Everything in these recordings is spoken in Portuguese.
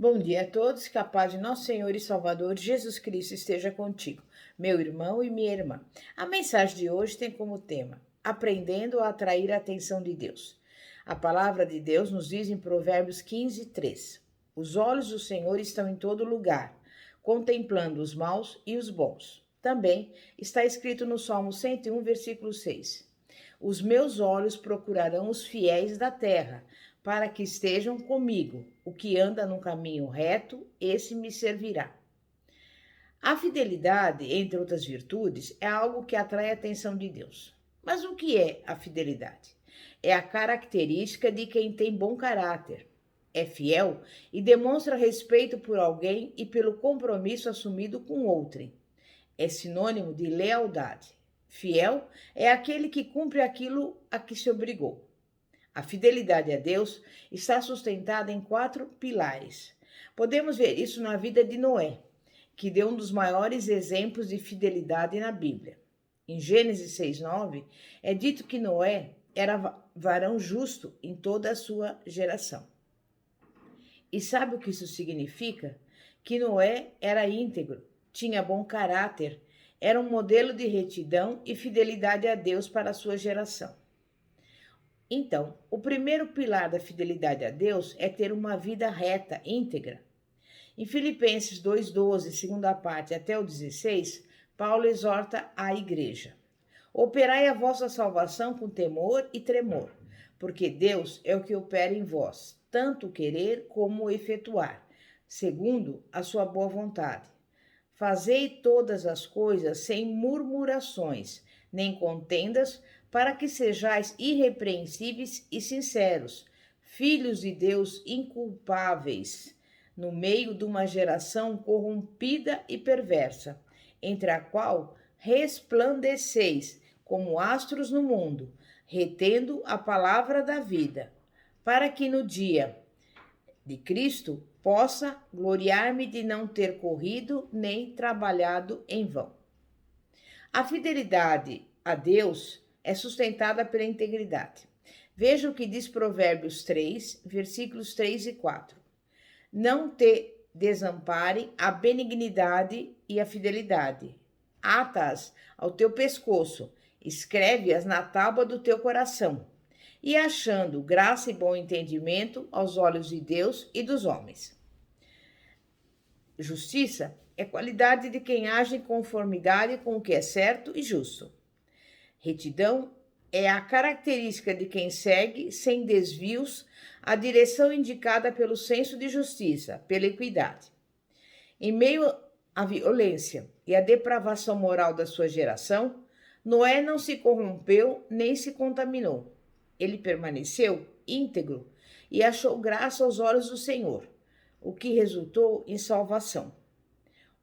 Bom dia a todos, que a paz de nosso Senhor e Salvador Jesus Cristo esteja contigo, meu irmão e minha irmã. A mensagem de hoje tem como tema: aprendendo a atrair a atenção de Deus. A palavra de Deus nos diz em Provérbios 15:3: os olhos do Senhor estão em todo lugar, contemplando os maus e os bons. Também está escrito no Salmo 101, versículo 6: os meus olhos procurarão os fiéis da terra, para que estejam comigo. O que anda no caminho reto, esse me servirá. A fidelidade, entre outras virtudes, é algo que atrai a atenção de Deus. Mas o que é a fidelidade? É a característica de quem tem bom caráter, é fiel e demonstra respeito por alguém e pelo compromisso assumido com outrem. É sinônimo de lealdade. Fiel é aquele que cumpre aquilo a que se obrigou. A fidelidade a Deus está sustentada em 4 pilares. Podemos ver isso na vida de Noé, que deu um dos maiores exemplos de fidelidade na Bíblia. Em Gênesis 6:9, é dito que Noé era varão justo em toda a sua geração. E sabe o que isso significa? Que Noé era íntegro, tinha bom caráter, era um modelo de retidão e fidelidade a Deus para a sua geração. Então, o primeiro pilar da fidelidade a Deus é ter uma vida reta, íntegra. Em Filipenses 2:12, segunda parte até o 16, Paulo exorta a igreja: operai a vossa salvação com temor e tremor, porque Deus é o que opera em vós, tanto o querer como o efetuar, segundo a sua boa vontade. Fazei todas as coisas sem murmurações, nem contendas, para que sejais irrepreensíveis e sinceros, filhos de Deus inculpáveis, no meio de uma geração corrompida e perversa, entre a qual resplandeceis como astros no mundo, retendo a palavra da vida, para que no dia de Cristo possa gloriar-me de não ter corrido nem trabalhado em vão. A fidelidade a Deus é sustentada pela integridade. Veja o que diz Provérbios 3, versículos 3 e 4. Não te desamparem a benignidade e a fidelidade. Ata-as ao teu pescoço, escreve-as na tábua do teu coração, e achando graça e bom entendimento aos olhos de Deus e dos homens. Justiça é qualidade de quem age em conformidade com o que é certo e justo. Retidão é a característica de quem segue, sem desvios, a direção indicada pelo senso de justiça, pela equidade. Em meio à violência e à depravação moral da sua geração, Noé não se corrompeu nem se contaminou. Ele permaneceu íntegro e achou graça aos olhos do Senhor, o que resultou em salvação.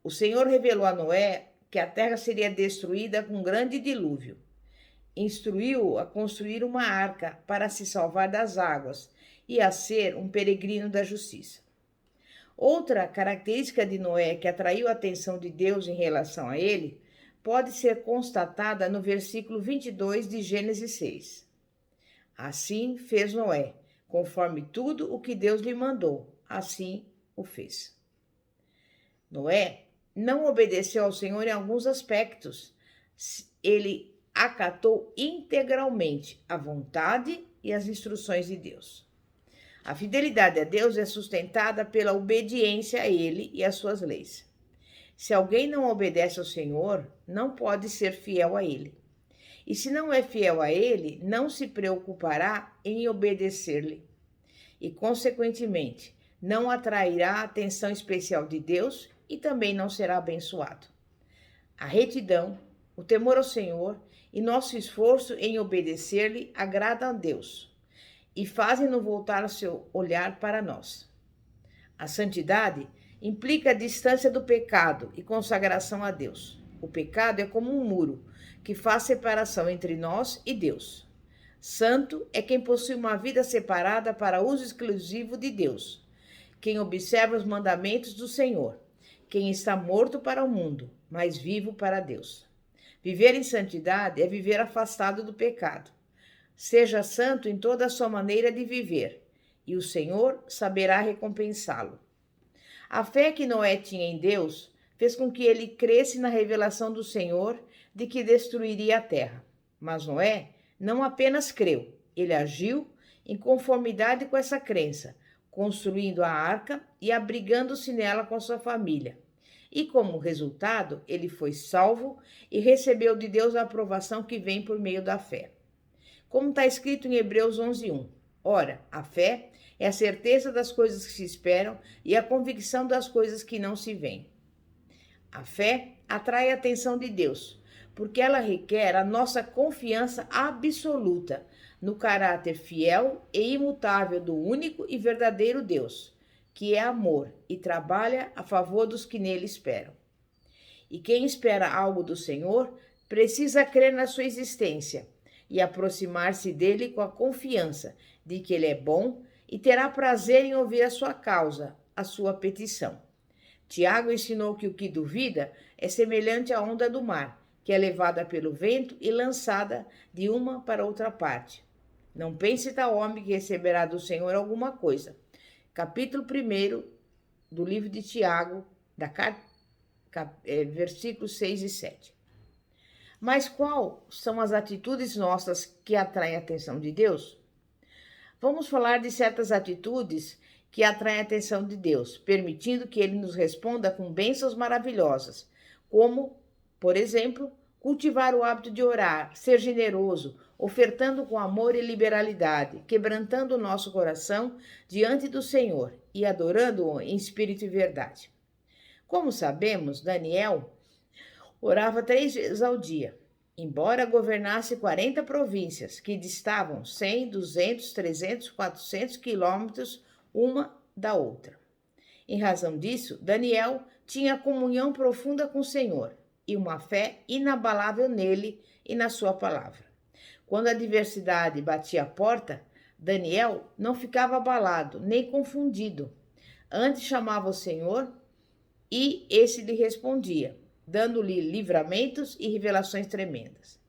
O Senhor revelou a Noé que a terra seria destruída com um grande dilúvio. Instruiu-o a construir uma arca para se salvar das águas e a ser um peregrino da justiça. Outra característica de Noé que atraiu a atenção de Deus em relação a ele pode ser constatada no versículo 22 de Gênesis 6. Assim fez Noé, conforme tudo o que Deus lhe mandou, assim o fez. Noé não obedeceu ao Senhor em alguns aspectos. Ele acatou integralmente a vontade e as instruções de Deus. A fidelidade a Deus é sustentada pela obediência a Ele e às suas leis. Se alguém não obedece ao Senhor, não pode ser fiel a Ele. E se não é fiel a Ele, não se preocupará em obedecer-lhe. E, consequentemente, não atrairá a atenção especial de Deus e também não será abençoado. A retidão, o temor ao Senhor e nosso esforço em obedecer-lhe agradam a Deus e fazem-no voltar o seu olhar para nós. A santidade implica a distância do pecado e consagração a Deus. O pecado é como um muro que faz separação entre nós e Deus. Santo é quem possui uma vida separada para uso exclusivo de Deus, quem observa os mandamentos do Senhor, quem está morto para o mundo, mas vivo para Deus. Viver em santidade é viver afastado do pecado. Seja santo em toda a sua maneira de viver, e o Senhor saberá recompensá-lo. A fé que Noé tinha em Deus fez com que ele cresce na revelação do Senhor de que destruiria a terra. Mas Noé não apenas creu, ele agiu em conformidade com essa crença, construindo a arca e abrigando-se nela com a sua família. E como resultado, ele foi salvo e recebeu de Deus a aprovação que vem por meio da fé. Como está escrito em Hebreus 11:1. Ora, a fé é a certeza das coisas que se esperam e a convicção das coisas que não se veem. A fé atrai a atenção de Deus, porque ela requer a nossa confiança absoluta no caráter fiel e imutável do único e verdadeiro Deus, que é amor e trabalha a favor dos que nele esperam. E quem espera algo do Senhor precisa crer na sua existência e aproximar-se dele com a confiança de que ele é bom e terá prazer em ouvir a sua causa, a sua petição. Tiago ensinou que o que duvida é semelhante à onda do mar, que é levada pelo vento e lançada de uma para outra parte. Não pense tal homem que receberá do Senhor alguma coisa. Capítulo 1 do livro de Tiago, versículos 6 e 7. Mas quais são as atitudes nossas que atraem a atenção de Deus? Vamos falar de certas atitudes que atraem a atenção de Deus, permitindo que Ele nos responda com bênçãos maravilhosas, como, por exemplo, cultivar o hábito de orar, ser generoso, ofertando com amor e liberalidade, quebrantando o nosso coração diante do Senhor e adorando-o em espírito e verdade. Como sabemos, Daniel orava 3 vezes ao dia, embora governasse 40 províncias, que distavam 100, 200, 300, 400 quilômetros uma da outra. Em razão disso, Daniel tinha comunhão profunda com o Senhor e uma fé inabalável nele e na sua palavra. Quando a adversidade batia a porta, Daniel não ficava abalado nem confundido. Antes chamava o Senhor e esse lhe respondia, dando-lhe livramentos e revelações tremendas.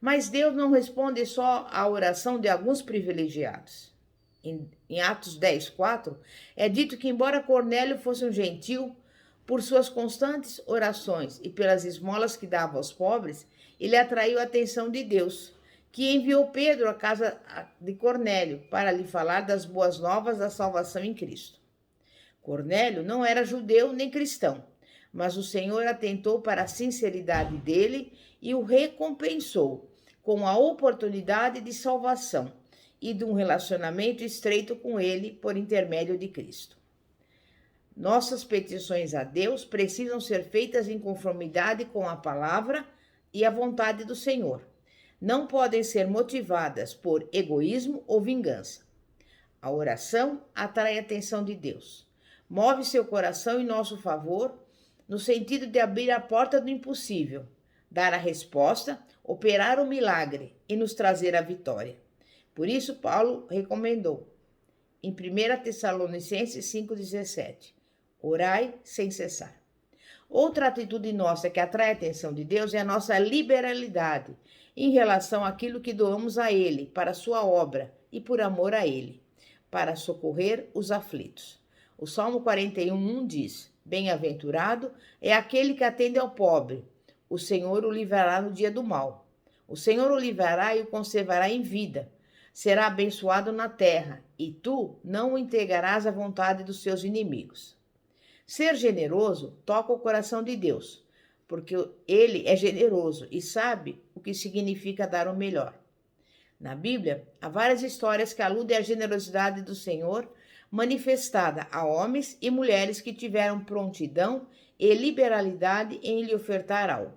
Mas Deus não responde só à oração de alguns privilegiados. Em Atos 10:4, é dito que, embora Cornélio fosse um gentil, por suas constantes orações e pelas esmolas que dava aos pobres, ele atraiu a atenção de Deus, que enviou Pedro à casa de Cornélio para lhe falar das boas novas da salvação em Cristo. Cornélio não era judeu nem cristão, mas o Senhor atentou para a sinceridade dele e o recompensou com a oportunidade de salvação e de um relacionamento estreito com ele por intermédio de Cristo. Nossas petições a Deus precisam ser feitas em conformidade com a palavra e a vontade do Senhor. Não podem ser motivadas por egoísmo ou vingança. A oração atrai a atenção de Deus. Move seu coração em nosso favor, no sentido de abrir a porta do impossível, dar a resposta, operar o milagre e nos trazer a vitória. Por isso, Paulo recomendou, em 1 Tessalonicenses 5,17, orai sem cessar. Outra atitude nossa que atrai a atenção de Deus é a nossa liberalidade em relação àquilo que doamos a Ele, para a sua obra e por amor a Ele, para socorrer os aflitos. O Salmo 41:1 diz, bem-aventurado é aquele que atende ao pobre, o Senhor o livrará no dia do mal. O Senhor o livrará e o conservará em vida. Será abençoado na terra, e tu não o entregarás à vontade dos seus inimigos. Ser generoso toca o coração de Deus, porque ele é generoso e sabe o que significa dar o melhor. Na Bíblia, há várias histórias que aludem à generosidade do Senhor, manifestada a homens e mulheres que tiveram prontidão e liberalidade em lhe ofertar algo.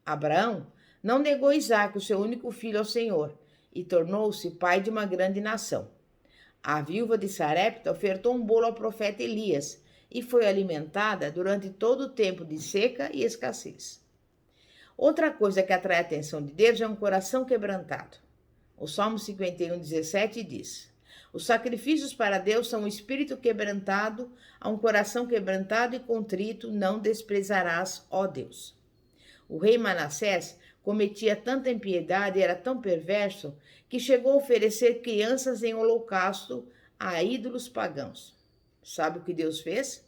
Abraão não negou Isaque, o seu único filho, ao Senhor, e tornou-se pai de uma grande nação. A viúva de Sarepta ofertou um bolo ao profeta Elias e foi alimentada durante todo o tempo de seca e escassez. Outra coisa que atrai a atenção de Deus é um coração quebrantado. O Salmo 51:17 diz, os sacrifícios para Deus são um espírito quebrantado, a um coração quebrantado e contrito não desprezarás, ó Deus. O rei Manassés cometia tanta impiedade e era tão perverso que chegou a oferecer crianças em holocausto a ídolos pagãos. Sabe o que Deus fez?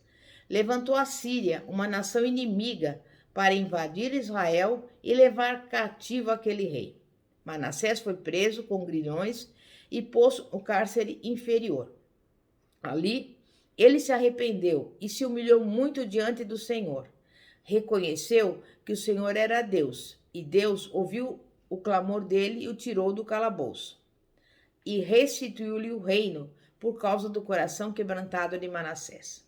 levantou a Síria, uma nação inimiga, para invadir Israel e levar cativo aquele rei. Manassés foi preso com grilhões e posto no cárcere inferior. Ali, ele se arrependeu e se humilhou muito diante do Senhor. Reconheceu que o Senhor era Deus, e Deus ouviu o clamor dele e o tirou do calabouço. E restituiu-lhe o reino por causa do coração quebrantado de Manassés.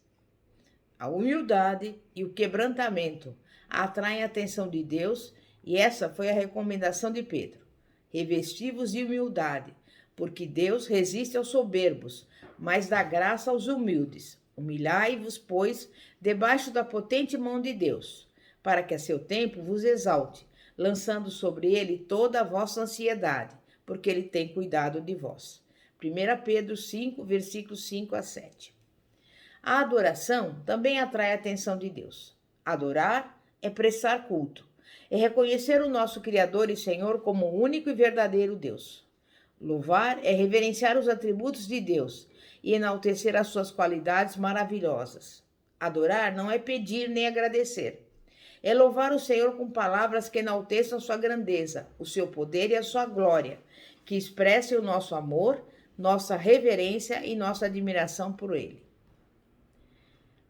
A humildade e o quebrantamento atraem a atenção de Deus, e essa foi a recomendação de Pedro. Revesti-vos de humildade, porque Deus resiste aos soberbos, mas dá graça aos humildes. Humilhai-vos, pois, debaixo da potente mão de Deus, para que a seu tempo vos exalte, lançando sobre ele toda a vossa ansiedade, porque ele tem cuidado de vós. 1 Pedro 5, versículos 5 a 7. A adoração também atrai a atenção de Deus. Adorar é prestar culto, é reconhecer o nosso Criador e Senhor como o único e verdadeiro Deus. Louvar é reverenciar os atributos de Deus e enaltecer as suas qualidades maravilhosas. Adorar não é pedir nem agradecer. É louvar o Senhor com palavras que enalteçam sua grandeza, o seu poder e a sua glória, que expressem o nosso amor, nossa reverência e nossa admiração por Ele.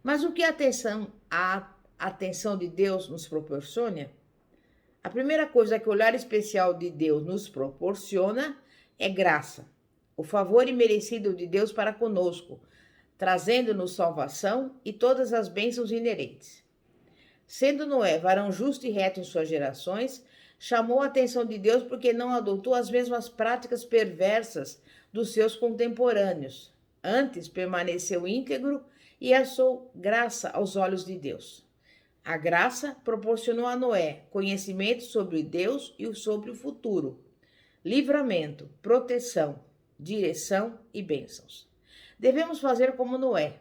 Mas o que a atenção de Deus nos proporciona? A primeira coisa que o olhar especial de Deus nos proporciona é graça, o favor imerecido de Deus para conosco, trazendo-nos salvação e todas as bênçãos inerentes. Sendo Noé varão justo e reto em suas gerações, chamou a atenção de Deus porque não adotou as mesmas práticas perversas dos seus contemporâneos. Antes permaneceu íntegro e achou graça aos olhos de Deus. A graça proporcionou a Noé conhecimento sobre Deus e sobre o futuro, livramento, proteção, direção e bênçãos. Devemos fazer como Noé,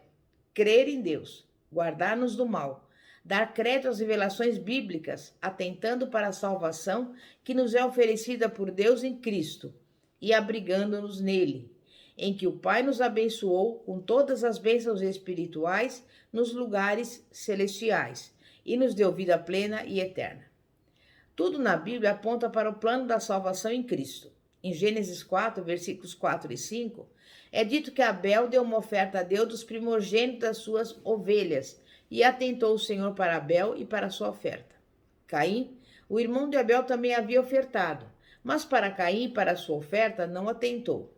crer em Deus, guardar-nos do mal, dar crédito às revelações bíblicas, atentando para a salvação que nos é oferecida por Deus em Cristo e abrigando-nos nele, em que o Pai nos abençoou com todas as bênçãos espirituais nos lugares celestiais e nos deu vida plena e eterna. Tudo na Bíblia aponta para o plano da salvação em Cristo. Em Gênesis 4, versículos 4 e 5, é dito que Abel deu uma oferta a Deus dos primogênitos das suas ovelhas, e atentou o Senhor para Abel e para a sua oferta. Caim, o irmão de Abel, também havia ofertado, mas para Caim e para a sua oferta não atentou.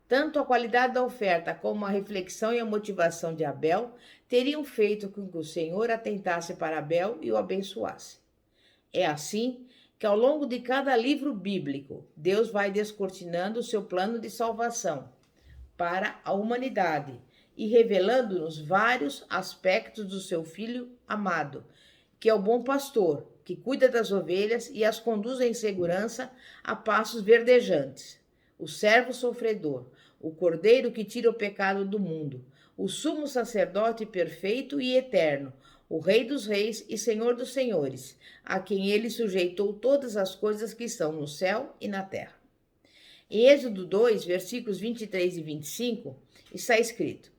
Tanto a qualidade da oferta como a reflexão e a motivação de Abel teriam feito com que o Senhor atentasse para Abel e o abençoasse. É assim que ao longo de cada livro bíblico, Deus vai descortinando o seu plano de salvação para a humanidade e revelando-nos vários aspectos do seu Filho amado, que é o bom pastor, que cuida das ovelhas e as conduz em segurança a pastos verdejantes, o servo sofredor, o cordeiro que tira o pecado do mundo, o sumo sacerdote perfeito e eterno, o Rei dos reis e Senhor dos senhores, a quem ele sujeitou todas as coisas que estão no céu e na terra. Em Êxodo 2, versículos 23 e 25, está escrito: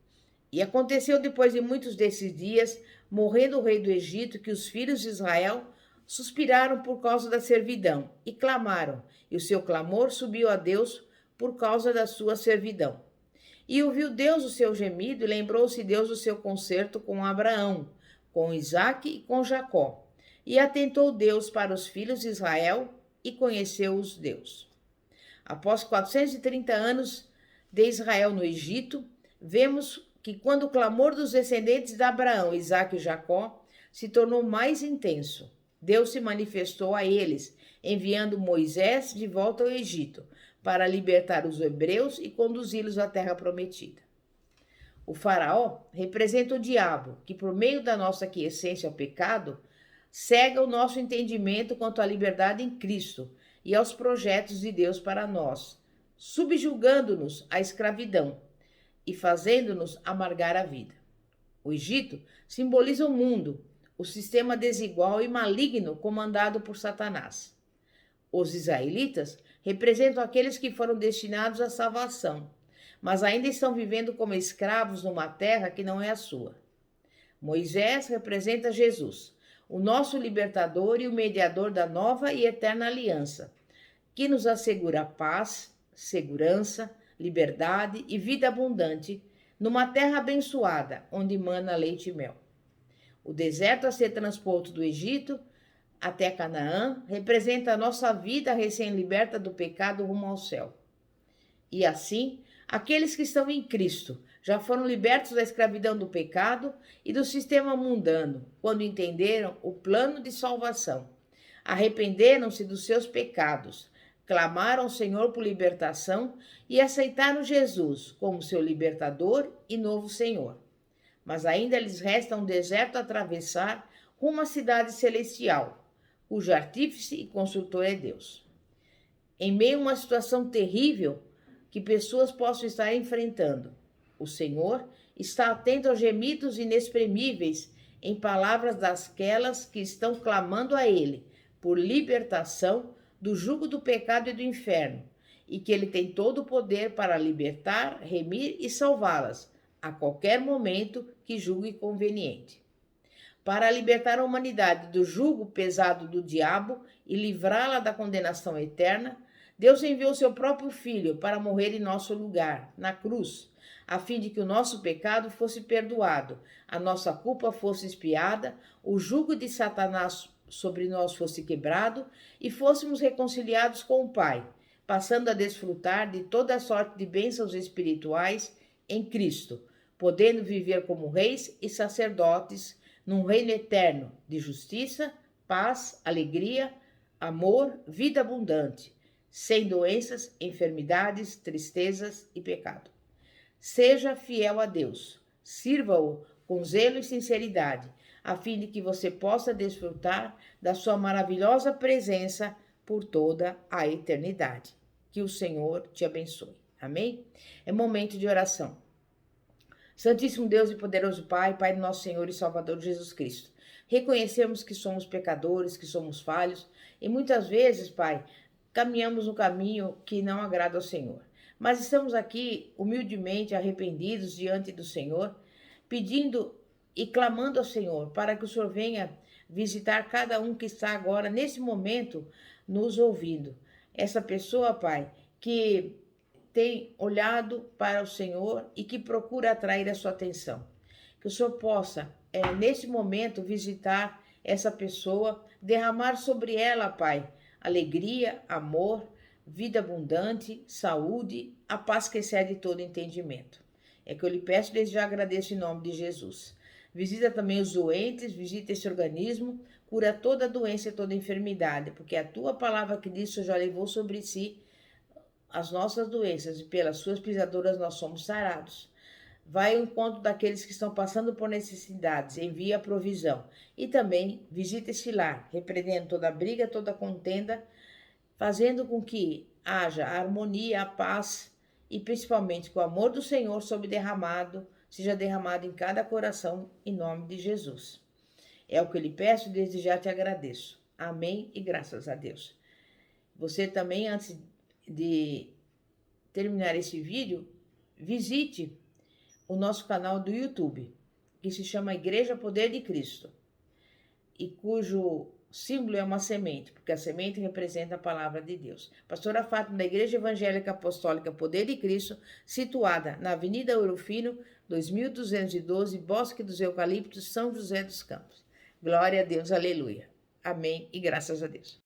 E aconteceu depois de muitos desses dias, morrendo o rei do Egito, que os filhos de Israel suspiraram por causa da servidão e clamaram, e o seu clamor subiu a Deus por causa da sua servidão. E ouviu Deus o seu gemido e lembrou-se Deus do seu concerto com Abraão, com Isaque e com Jacó. E atentou Deus para os filhos de Israel e conheceu-os Deus. Após 430 anos de Israel no Egito, vemos que quando o clamor dos descendentes de Abraão, Isaque e Jacó se tornou mais intenso, Deus se manifestou a eles, enviando Moisés de volta ao Egito, para libertar os hebreus e conduzi-los à terra prometida. O faraó representa o diabo, que por meio da nossa aquiescência ao pecado, cega o nosso entendimento quanto à liberdade em Cristo e aos projetos de Deus para nós, subjugando-nos à escravidão e fazendo-nos amargar a vida. O Egito simboliza o mundo, o sistema desigual e maligno comandado por Satanás. Os israelitas representam aqueles que foram destinados à salvação, mas ainda estão vivendo como escravos numa terra que não é a sua. Moisés representa Jesus, o nosso libertador e o mediador da nova e eterna aliança, que nos assegura paz, segurança, liberdade e vida abundante numa terra abençoada, onde mana leite e mel. O deserto a ser transposto do Egito até Canaã representa a nossa vida recém-liberta do pecado rumo ao céu. E assim, aqueles que estão em Cristo já foram libertos da escravidão do pecado e do sistema mundano, quando entenderam o plano de salvação. Arrependeram-se dos seus pecados, clamaram ao Senhor por libertação e aceitaram Jesus como seu libertador e novo Senhor. Mas ainda lhes resta um deserto a atravessar rumo à cidade celestial, cujo artífice e consultor é Deus. Em meio a uma situação terrível que pessoas possam estar enfrentando, o Senhor está atento aos gemidos inexprimíveis em palavras daquelas que estão clamando a Ele por libertação do jugo do pecado e do inferno, e que Ele tem todo o poder para libertar, remir e salvá-las a qualquer momento que julgue conveniente. Para libertar a humanidade do jugo pesado do diabo e livrá-la da condenação eterna, Deus enviou seu próprio Filho para morrer em nosso lugar, na cruz, a fim de que o nosso pecado fosse perdoado, a nossa culpa fosse expiada, o jugo de Satanás sobre nós fosse quebrado e fôssemos reconciliados com o Pai, passando a desfrutar de toda a sorte de bênçãos espirituais em Cristo, podendo viver como reis e sacerdotes num reino eterno de justiça, paz, alegria, amor, vida abundante, sem doenças, enfermidades, tristezas e pecado. Seja fiel a Deus, sirva-o com zelo e sinceridade, a fim de que você possa desfrutar da sua maravilhosa presença por toda a eternidade. Que o Senhor te abençoe. Amém? É momento de oração. Santíssimo Deus e poderoso Pai, Pai do nosso Senhor e Salvador Jesus Cristo, reconhecemos que somos pecadores, que somos falhos e muitas vezes, Pai, caminhamos no caminho que não agrada ao Senhor. Mas estamos aqui humildemente arrependidos diante do Senhor, pedindo e clamando ao Senhor para que o Senhor venha visitar cada um que está agora, nesse momento, nos ouvindo. Essa pessoa, Pai, que tem olhado para o Senhor e que procura atrair a sua atenção. Que o Senhor possa, nesse momento, visitar essa pessoa, derramar sobre ela, Pai, alegria, amor, vida abundante, saúde, a paz que excede todo entendimento. É que eu lhe peço, desde já agradeço em nome de Jesus. Visita também os doentes, visita esse organismo, cura toda doença e toda enfermidade, porque a tua palavra que diz, o Senhor já levou sobre si as nossas doenças e pelas suas pisaduras nós somos sarados. Vai ao encontro daqueles que estão passando por necessidades, envia a provisão. E também visita esse lar, repreendendo toda briga, toda contenda, fazendo com que haja a harmonia, a paz e principalmente que o amor do Senhor seja derramado em cada coração, em nome de Jesus. É o que eu lhe peço e desde já te agradeço. Amém e graças a Deus. Você também, antes de terminar esse vídeo, visite o nosso canal do YouTube, que se chama Igreja Poder de Cristo, e cujo símbolo é uma semente, porque a semente representa a palavra de Deus. Pastora Fátima, da Igreja Evangélica Apostólica Poder de Cristo, situada na Avenida Ouro Fino, 2212, Bosque dos Eucaliptos, São José dos Campos. Glória a Deus, aleluia. Amém e graças a Deus.